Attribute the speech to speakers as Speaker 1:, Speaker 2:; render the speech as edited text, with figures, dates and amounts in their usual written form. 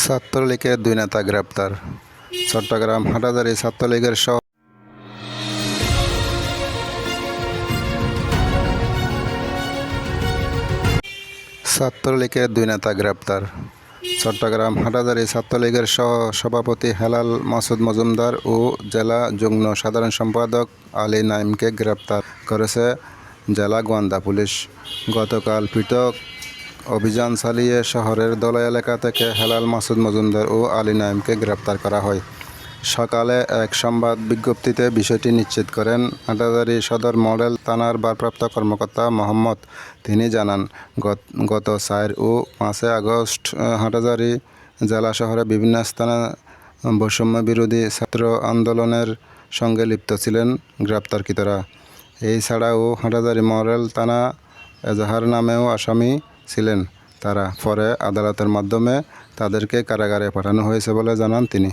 Speaker 1: ছাত্রলীগের দুই নেতা গ্রেপ্তার। চট্টগ্রাম হাটহাজারী ছাত্রলীগের দুই নেতা গ্রেপ্তার। চট্টগ্রাম হাটহাজারী ছাত্রলীগের সভাপতি হেলাল মাসুদ মজুমদার ও জেলা যুগ্ম সাধারণ সম্পাদক আলী নাঈমকে গ্রেপ্তার করেছে জেলা গোয়েন্দা পুলিশ। গতকাল পৃথক অভিযান চালিয়ে শহরের দলাই এলাকা থেকে হেলাল মাসুদ মজুমদার ও আলী নাঈমকে গ্রেপ্তার করা হয়। সকালে এক সংবাদ বিজ্ঞপ্তিতে বিষয়টি নিশ্চিত করেন হাটহাজারী সদর মডেল থানার ভারপ্রাপ্ত কর্মকর্তা মোহাম্মদ। তিনি জানান, গত 4 ও 5 আগস্ট হাটহাজারী জেলা শহরে বিভিন্ন স্থানে বৈষম্য বিরোধী ছাত্র আন্দোলনের সঙ্গে লিপ্ত ছিলেন গ্রেপ্তারকৃতরা। এই ছাড়াও হাটহাজারী মডেল থানা এজাহার নামেও আসামি ছিলেন তারা। পরে আদালতের মাধ্যমে তাদেরকে কারাগারে পাঠানো হয়েছে বলে জানান তিনি।